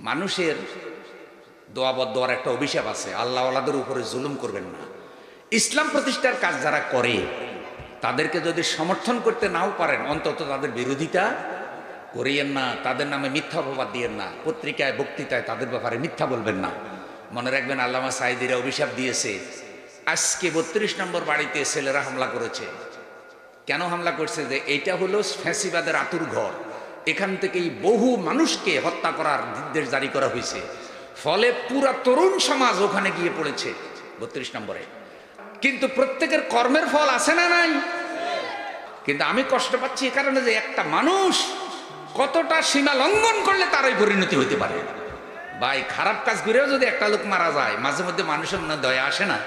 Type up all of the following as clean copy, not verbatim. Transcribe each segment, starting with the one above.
মানুষের দোয়া বদদোয়ার একটা অভিশাপ আছে, আল্লাহ ওয়ালাদের উপরে জুলুম করবেন না। ইসলাম প্রতিষ্ঠার কাজ যারা করে তাদেরকে যদি সমর্থন করতে নাও পারেন, অন্তত তাদের বিরোধিতা করিয়েন না, তাদের নামে মিথ্যা অপবাদ দিয়েন না, পত্রিকায় বক্তৃতায় তাদের ব্যাপারে মিথ্যা বলবেন না। মনে রাখবেন, আল্লামা সাঈদীরা অভিশাপ দিয়েছে, আজকে 32 নম্বর বাড়িতে ছেলেরা হামলা করেছে। কেন হামলা করছে? যে এইটা হলো ফ্যাসিবাদের আতুর ঘর, এখান থেকেই বহু মানুষকে হত্যা করার নির্দেশ জারি করা হয়েছে। ফলে পুরা তরুণ সমাজ ওখানে গিয়ে পড়েছে 32 নম্বরে। কিন্তু প্রত্যেকের কর্মের ফল আছে না নাই? কিন্তু আমি কষ্ট পাচ্ছি এ কারণে যে একটা মানুষ কতটা সীমা লঙ্ঘন করলে তার এই পরিণতি হতে পারে। ভাই, খারাপ কাজ করেও যদি একটা লোক মারা যায়, মাঝে মধ্যে মানুষের মনে দয়া আসে না?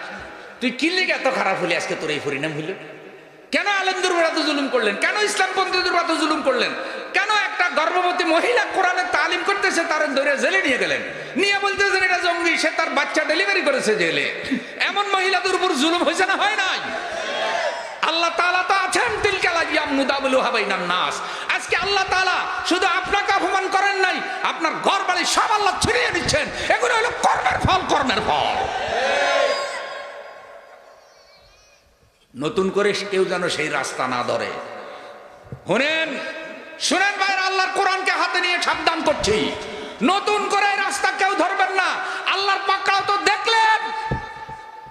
তুই কি লেগে এত খারাপ হলি, আজকে তোর এই পরিণাম হইল? কেন আলেমদের উপর এত জুলুম করলেন? কেন ইসলামপন্থীদের উপর এত জুলুম করলেন? কেন একটা গর্ভবতী মহিলা কোরআনের তালিম করতেছে তার ধরে জেলে নিয়ে গেলেন, নিয়ে বলতেছেন এটা জঙ্গি, সে তার বাচ্চা ডেলিভারি করেছে জেলে? এমন মহিলাদের উপর জুলুম হয়েছে না হয় নাই? আল্লাহ তাআলা তো আছেন, তিলকাল আইয়াম নুদাবিলুহা বাইনান নাস। আজকে আল্লাহ তাআলা শুধু আপনাকে অপমান করেন নাই, আপনার ঘর বাড়ি সব আল্লাহ ছিনিয়ে নিচ্ছেন। এগুলো হলো কর্মের ফল, কর্মের ফল। নতুন করে কেউ যেন সেই রাস্তা না ধরে। শুনেন ভাইরা, আল্লাহর কোরআনকে হাতে নিয়ে সাবধান করছি, নতুন করে রাস্তা কেউ ধরবেন না। আল্লাহর পাকড়াও তো দেখলেন,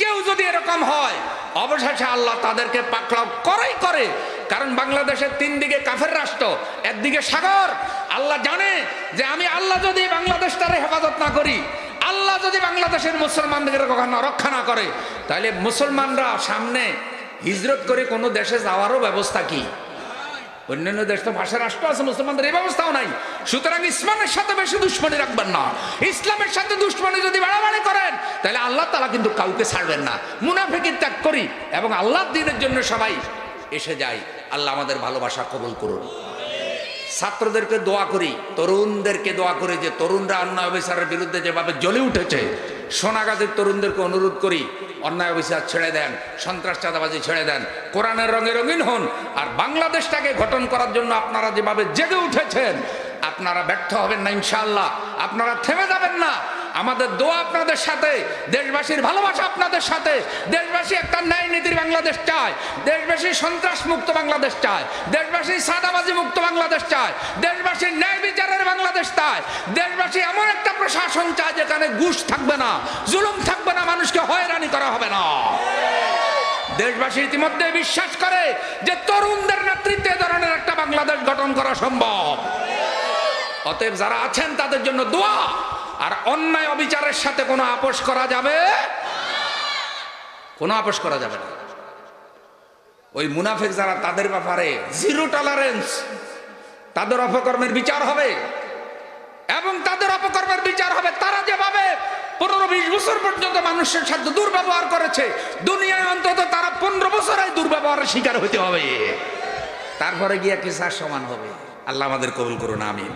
কেউ যদি এরকম হয় অবশেষে আল্লাহ তাদেরকে পাকড়াও করেই করে। কারণ বাংলাদেশের 3 দিকে কাফের রাষ্ট্র, একদিকে সাগর। আল্লাহ জানে যে আমি আল্লাহ যদি বাংলাদেশটারে হেফাজত না করি, আল্লাহ যদি বাংলাদেশের মুসলমানদের রক্ষা না করে, তাহলে মুসলমানরা সামনে হিজরত করে কোনো দেশে যাওয়ারও ব্যবস্থা কি? অন্যান্য দেশ তো ভাষা রাষ্ট্র আছে, মুসলমানদের এই ব্যবস্থাও নাই। সুতরাং ইসলামের সাথে বেশি দুশ্মনী রাখবেন না। ইসলামের সাথে দুশ্মনী যদি বাড়াবাড়ি করেন, তাহলে আল্লাহ তাআলা কিন্তু কাউকে ছাড়বেন না। মুনাফিকি ত্যাগ করি এবং আল্লাহর দ্বীনের জন্য সবাই এসে যাই। আল্লাহ আমাদের ভালোবাসা কবুল করুন। ছাত্রদেরকে দোয়া করি, তরুণদেরকে দোয়া করি, যে তরুণরা অন্যায় অবিচারের বিরুদ্ধে যেভাবে জ্বলে উঠেছে, সোনাগাজীর তরুণদেরকে অনুরোধ করি, অন্যায় অবিচার ছেড়ে দেন, সন্ত্রাস চাঁদাবাজি ছেড়ে দেন, কোরআনের রঙে রঙিন হন। আর বাংলাদেশটাকে গঠন করার জন্য আপনারা যেভাবে জেগে উঠেছেন, আপনারা ব্যর্থ হবেন না ইনশাআল্লাহ। আপনারা থেমে যাবেন না। আমাদের দোয়া আপনাদের সাথে, দেশবাসীর ভালোবাসা আপনাদের সাথে। দেশবাসী একটা ন্যায় নীতির বাংলাদেশ চায়, দেশবাসী সন্ত্রাস মুক্ত বাংলাদেশ চায়, দেশবাসী সাদাবাজি মুক্ত বাংলাদেশ চায়, দেশবাসী ন্যায় বিচারের বাংলাদেশ চায়, দেশবাসী এমন একটা প্রশাসন চায় যেখানে ঘুষ থাকবে না, জুলুম থাকবে না, মানুষকে হয়রানি করা হবে না। দেশবাসী ইতিমধ্যে বিশ্বাস করে যে তরুণদের নেতৃত্বে এ ধরনের একটা বাংলাদেশ গঠন করা সম্ভব। অতএব যারা আছেন তাদের জন্য দোয়া। আর অন্যায় অবিচারের সাথে কোনো আপোষ করা যাবে, কোনো আপোষ করা যাবে না। ওই মুনাফিক যারা, তাদের ব্যাপারে জিরো টলারেন্স। তাদের অপকর্মের বিচার হবে এবং তাদের অপকর্মের বিচার হবে। তারা যেভাবে 15-20 বছর পর্যন্ত মানুষের সাথে দুর্ব্যবহার করেছে, দুনিয়ায় অন্তত তারা 15 বছর এই দুর্ব্যবহারের শিকার হতে হবে। তারপরে গিয়ে কিসাস সমান হবে। আল্লাহ আমাদের কবুল করুন, আমিন।